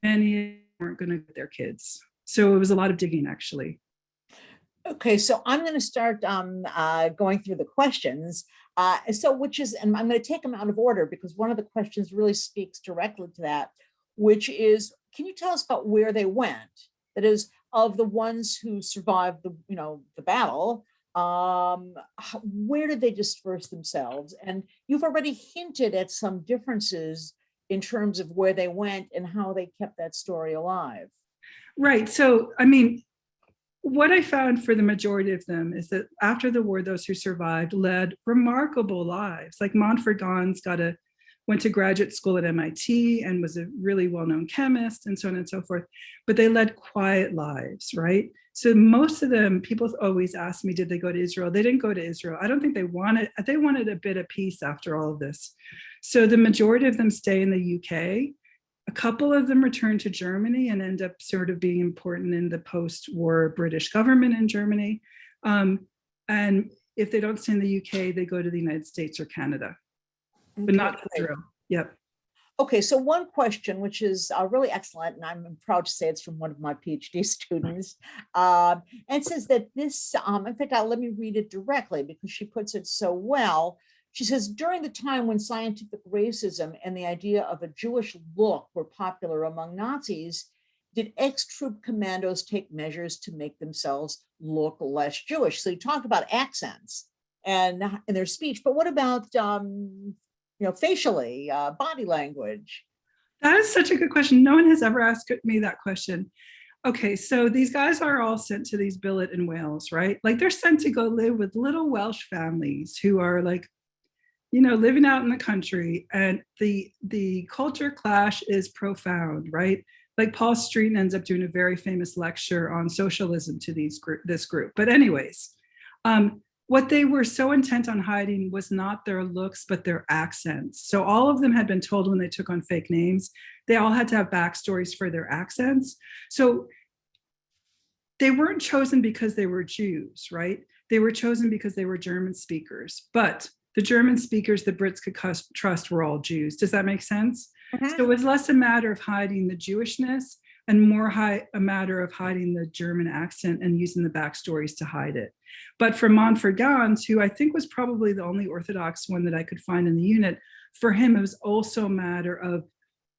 Many weren't going to get their kids. So it was a lot of digging, actually. Okay, so I'm going to start going through the questions. And I'm going to take them out of order because one of the questions really speaks directly to that, which is, can you tell us about where they went? That is, of the ones who survived the battle, where did they disperse themselves? And you've already hinted at some differences in terms of where they went and how they kept that story alive. Right. So, I mean, what I found for the majority of them is that after the war, those who survived led remarkable lives. Like Montfort Gans went to graduate school at MIT and was a really well-known chemist and so on and so forth, but they led quiet lives, right? So most of them, people always ask me, did they go to Israel? They didn't go to Israel. I don't think they wanted a bit of peace after all of this. So the majority of them stay in the UK. A couple of them return to Germany and end up sort of being important in the post-war British government in Germany. And if they don't stay in the UK, they go to the United States or Canada. But not Israel. Yep. Okay, so one question, which is really excellent, and I'm proud to say it's from one of my PhD students, and it says that this, in fact, let me read it directly because she puts it so well. She says, during the time when scientific racism and the idea of a Jewish look were popular among Nazis, did ex-troop commandos take measures to make themselves look less Jewish? So you talk about accents and in their speech, but what about facially, body language? That is such a good question. No one has ever asked me that question. Okay, so these guys are all sent to these billet in Wales, right? Like they're sent to go live with little Welsh families who are like, living out in the country, and the culture clash is profound, right? Like Paul Street ends up doing a very famous lecture on socialism to this group. But anyways, what they were so intent on hiding was not their looks, but their accents. So all of them had been told when they took on fake names, they all had to have backstories for their accents. So they weren't chosen because they were Jews, right? They were chosen because they were German speakers. But the German speakers the Brits could trust were all Jews. Does that make sense? Mm-hmm. So it was less a matter of hiding the Jewishness, and more a matter of hiding the German accent and using the backstories to hide it. But for Montfort Gans, who I think was probably the only Orthodox one that I could find in the unit, for him, it was also a matter of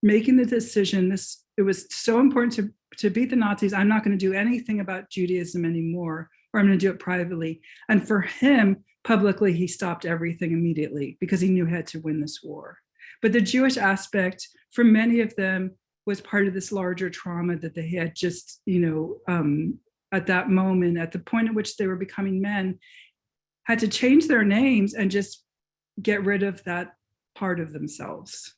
making the decision. It was so important to beat the Nazis. I'm not going to do anything about Judaism anymore, or I'm going to do it privately. And for him, publicly, he stopped everything immediately because he knew he had to win this war. But the Jewish aspect, for many of them, was part of this larger trauma that they had just, at that moment, at the point at which they were becoming men, had to change their names and just get rid of that part of themselves.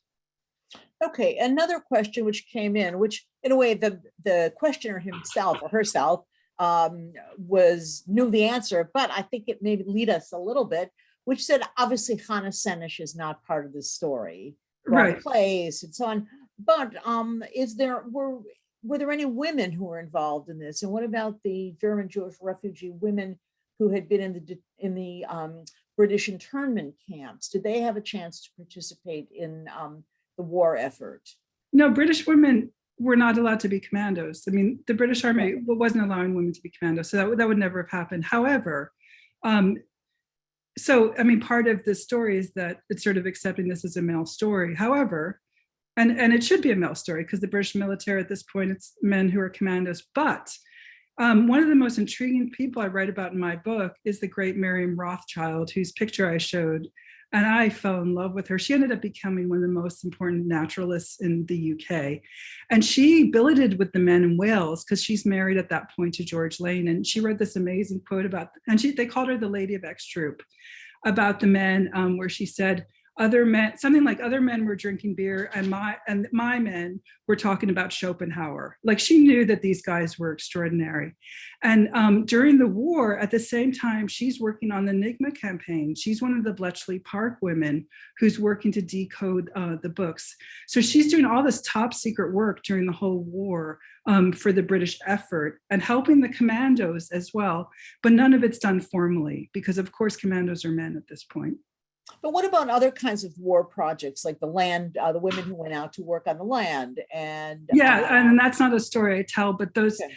Okay, another question which came in, which in a way the questioner himself or herself knew the answer, but I think it maybe lead us a little bit, which said obviously Hannah Senesh is not part of this story, right? Place and so on. But were there any women who were involved in this? And what about the German Jewish refugee women who had been in the British internment camps? Did they have a chance to participate in the war effort? No, British women were not allowed to be commandos. I mean, the British Army wasn't allowing women to be commandos, so that would never have happened. However, part of the story is that it's sort of accepting this as a male story. However, and it should be a male story because the British military at this point, it's men who are commandos. But one of the most intriguing people I write about in my book is the great Miriam Rothschild, whose picture I showed. And I fell in love with her. She ended up becoming one of the most important naturalists in the UK. And she billeted with the men in Wales because she's married at that point to George Lane. And she read this amazing quote they called her the Lady of X Troop, about the men, where she said, other men were drinking beer and my men were talking about Schopenhauer. Like, she knew that these guys were extraordinary. And during the war, at the same time, she's working on the Enigma campaign. She's one of the Bletchley Park women who's working to decode the books. So she's doing all this top secret work during the whole war for the British effort and helping the commandos as well. But none of it's done formally because, of course, commandos are men at this point. But what about other kinds of war projects, like the women who went out to work on the land? And and that's not a story I tell, but those, okay.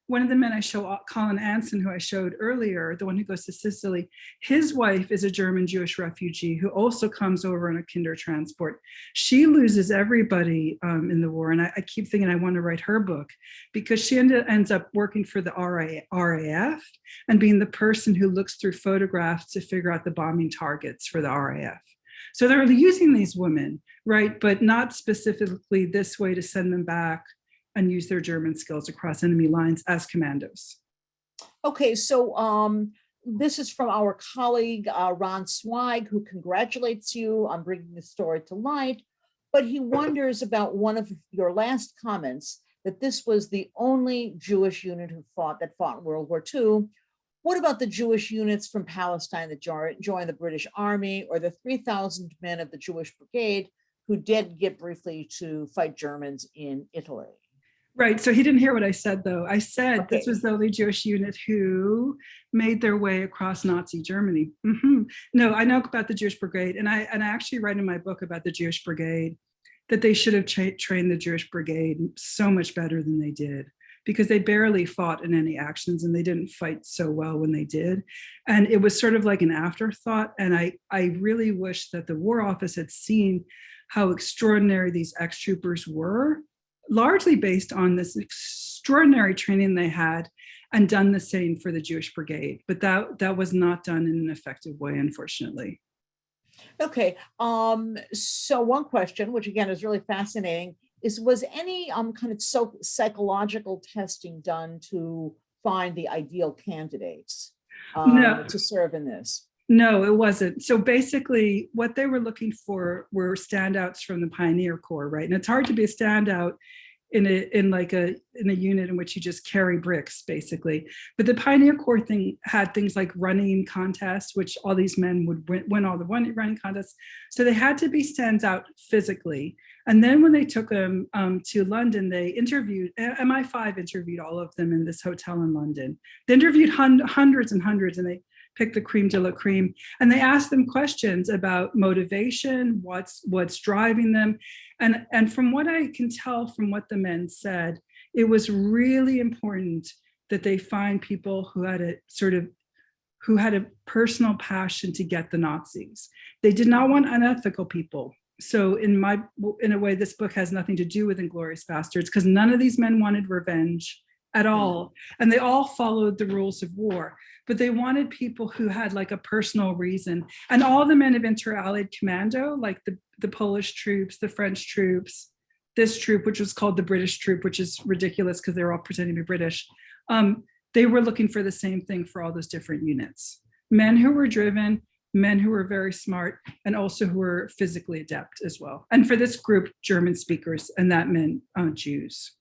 One of the men I show, Colin Anson, who I showed earlier, the one who goes to Sicily, his wife is a German Jewish refugee who also comes over on a kinder transport. She loses everybody in the war. And I keep thinking I want to write her book because she ends up working for the RAF and being the person who looks through photographs to figure out the bombing targets for the RAF. So they're using these women, right? But not specifically this way to send them back and use their German skills across enemy lines as commandos. Okay, so this is from our colleague, Ron Zweig, who congratulates you on bringing the story to light, but he wonders about one of your last comments, that this was the only Jewish unit that fought in World War II. What about the Jewish units from Palestine that joined the British Army, or the 3,000 men of the Jewish Brigade who did get briefly to fight Germans in Italy? Right. So he didn't hear what I said, though. I said This was the only Jewish unit who made their way across Nazi Germany. Mm-hmm. No, I know about the Jewish Brigade. And I actually write in my book about the Jewish Brigade that they should have trained the Jewish Brigade so much better than they did, because they barely fought in any actions and they didn't fight so well when they did. And it was sort of like an afterthought. And I really wish that the War Office had seen how extraordinary these ex-troopers were, largely based on this extraordinary training they had, and done the same for the Jewish Brigade. But that was not done in an effective way, unfortunately. Okay, so one question, which again is really fascinating, was any kind of psychological testing done to find the ideal candidates to serve in this? No, it wasn't. So basically what they were looking for were standouts from the Pioneer Corps, right? And it's hard to be a standout in a unit in which you just carry bricks, basically. But the Pioneer Corps had things like running contests, which all these men would win all the running contests. So they had to be stands out physically. And then when they took them to London, they interviewed, MI5 interviewed all of them in this hotel in London. They interviewed hundreds and hundreds, and pick the cream de la cream. And they asked them questions about motivation, what's driving them. And from what I can tell from what the men said, it was really important that they find people who had a personal passion to get the Nazis. They did not want unethical people. So in a way, this book has nothing to do with Inglourious Bastards, because none of these men wanted revenge at all. And they all followed the rules of war, but they wanted people who had like a personal reason. And all the men of Inter-Allied Commando, like the Polish troops, the French troops, this troop, which was called the British troop, which is ridiculous because they were all pretending to be British. They were looking for the same thing for all those different units. Men who were driven, men who were very smart, and also who were physically adept as well. And for this group, German speakers, and that meant Jews.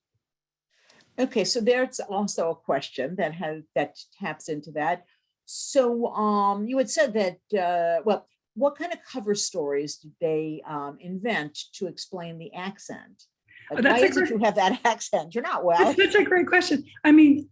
Okay, so there's also a question that taps into that. So you had said that, well, what kind of cover stories did they invent to explain the accent? Like, why is it you have that accent? You're not Welsh. That's a great question. I mean,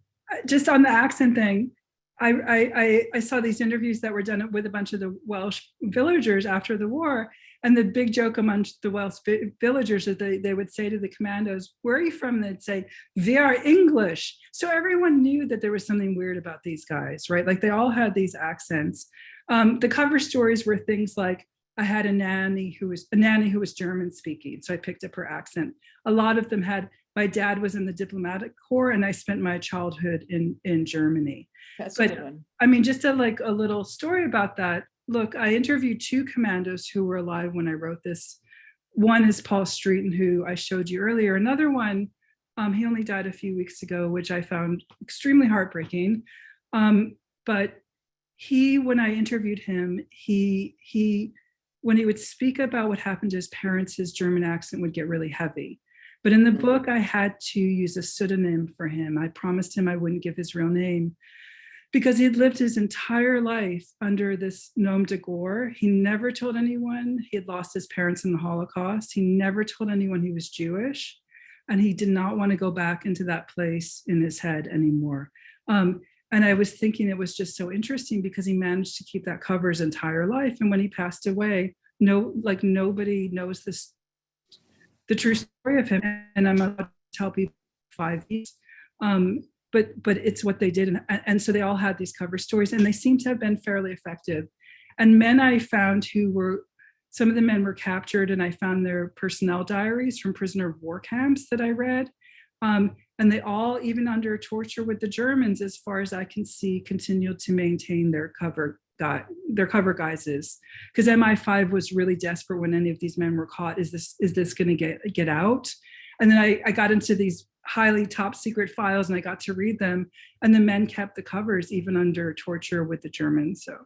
just on the accent thing, I saw these interviews that were done with a bunch of the Welsh villagers after the war. And the big joke among the Welsh villagers is they would say to the commandos, "Where are you from?" They'd say, "We are English." So everyone knew that there was something weird about these guys, right? Like they all had these accents. The cover stories were things like, I had a nanny who was German speaking, so I picked up her accent. A lot of them had, my dad was in the diplomatic corps and I spent my childhood in Germany. That's but a good one. I mean, just a little story about that. Look, I interviewed 2 commandos who were alive when I wrote this. One is Paul Streeton, who I showed you earlier. Another one, he only died a few weeks ago, which I found extremely heartbreaking. But when I interviewed him, when he would speak about what happened to his parents, his German accent would get really heavy. But in the book, I had to use a pseudonym for him. I promised him I wouldn't give his real name because he had lived his entire life under this nom de guerre. He never told anyone he had lost his parents in the Holocaust. He never told anyone he was Jewish. And he did not want to go back into that place in his head anymore. And I was thinking it was just so interesting because he managed to keep that cover his entire life. And when he passed away, nobody knows the true story of him. And I'm about to tell people 5 years. But it's what they did. And so they all had these cover stories and they seem to have been fairly effective. And men I found some of the men were captured and I found their personnel diaries from prisoner of war camps that I read. And they all, even under torture with the Germans, as far as I can see, continued to maintain their cover guises. Because MI5 was really desperate when any of these men were caught. Is this going to get out? And then I got into these highly top secret files and I got to read them. And the men kept the covers even under torture with the Germans. So.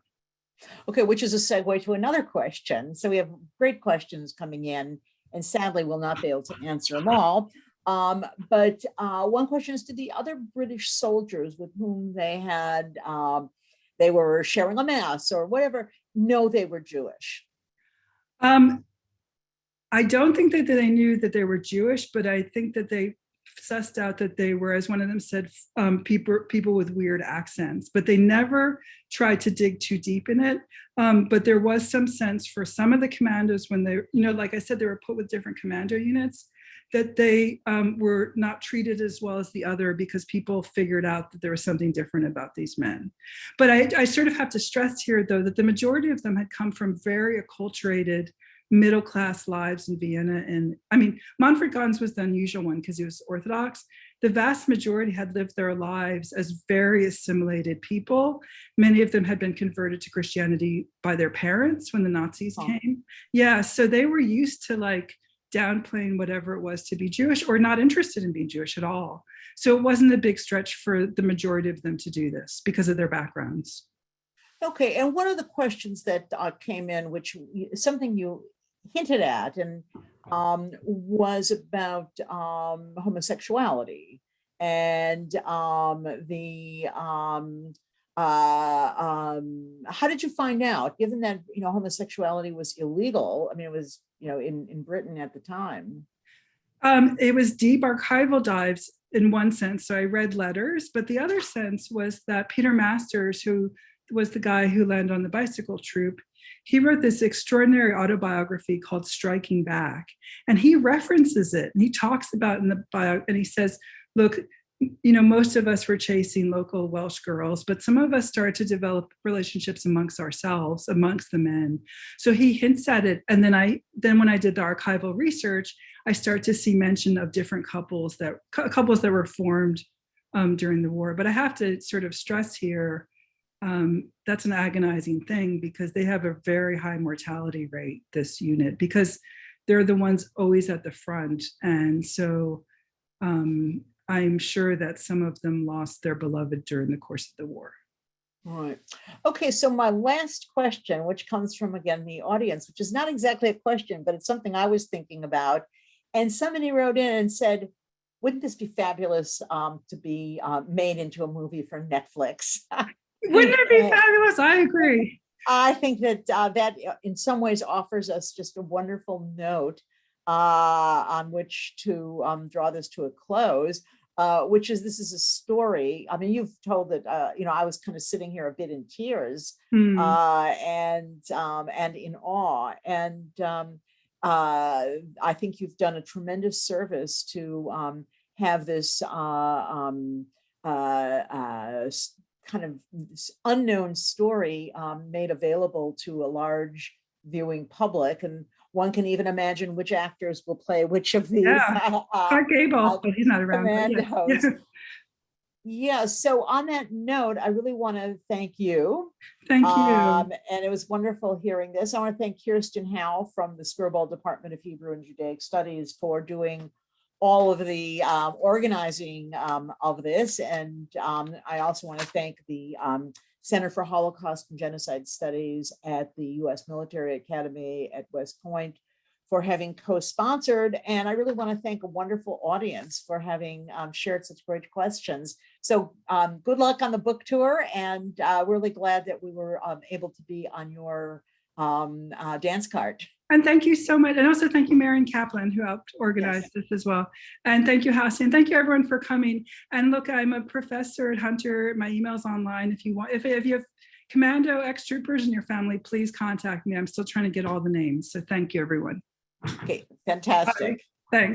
Okay, which is a segue to another question. So we have great questions coming in, and sadly we'll not be able to answer them all. But one question is, did the other British soldiers with whom they were sharing a mass or whatever know they were Jewish? I don't think that they knew that they were Jewish, but I think that they sussed out that they were, as one of them said, people with weird accents, but they never tried to dig too deep in it. But there was some sense for some of the commandos when they, like I said, they were put with different commando units, that they were not treated as well as the other because people figured out that there was something different about these men. But I sort of have to stress here, though, that the majority of them had come from very acculturated middle-class lives in Vienna. And I mean, Manfred Gans was the unusual one because he was Orthodox. The vast majority had lived their lives as very assimilated people. Many of them had been converted to Christianity by their parents when the Nazis came. Yeah, so they were used to downplaying whatever it was to be Jewish or not interested in being Jewish at all. So it wasn't a big stretch for the majority of them to do this because of their backgrounds. Okay, and one of the questions that came in, which something you hinted at, and was about homosexuality and how did you find out, given that homosexuality was illegal? I mean, it was in Britain at the time. It was deep archival dives in one sense. So I read letters, but the other sense was that Peter Masters, who was the guy who landed on the bicycle troop. He wrote this extraordinary autobiography called Striking Back, and he references it, and he talks about it in the bio, and he says, look, most of us were chasing local Welsh girls, but some of us started to develop relationships amongst ourselves, amongst the men. So he hints at it. And then when I did the archival research, I start to see mention of different couples that were formed during the war. But I have to sort of stress here, that's an agonizing thing, because they have a very high mortality rate, this unit, because they're the ones always at the front. And so I'm sure that some of them lost their beloved during the course of the war. Right. Okay, so my last question, which comes from, again, the audience, which is not exactly a question, but it's something I was thinking about. And somebody wrote in and said, wouldn't this be fabulous to be made into a movie for Netflix? Wouldn't it be fabulous? I agree. I think that that in some ways offers us just a wonderful note on which to draw this to a close, which is, this is a story. I mean, you've told that, I was kind of sitting here a bit in tears and in awe. And I think you've done a tremendous service to have this kind of unknown story made available to a large viewing public. And one can even imagine which actors will play which of these. Clark Gable, but he's not around. Commandos. Yeah. So on that note, I really want to thank you. Thank you. And it was wonderful hearing this. I want to thank Kirsten Howe from the Skirball Department of Hebrew and Judaic Studies for doing all of the organizing of this. And I also want to thank the Center for Holocaust and Genocide Studies at the U.S. Military Academy at West Point for having co-sponsored. And I really want to thank a wonderful audience for having shared such great questions. So good luck on the book tour, and really glad that we were able to be on your dance card. And thank you so much. And also thank you, Marion Kaplan, who helped organize this as well. And thank you, Hasia. And thank you, everyone, for coming. And look, I'm a professor at Hunter. My email's online. If you want, if you have Commando ex-troopers in your family, please contact me. I'm still trying to get all the names. So thank you, everyone. Okay, fantastic. Bye. Thanks.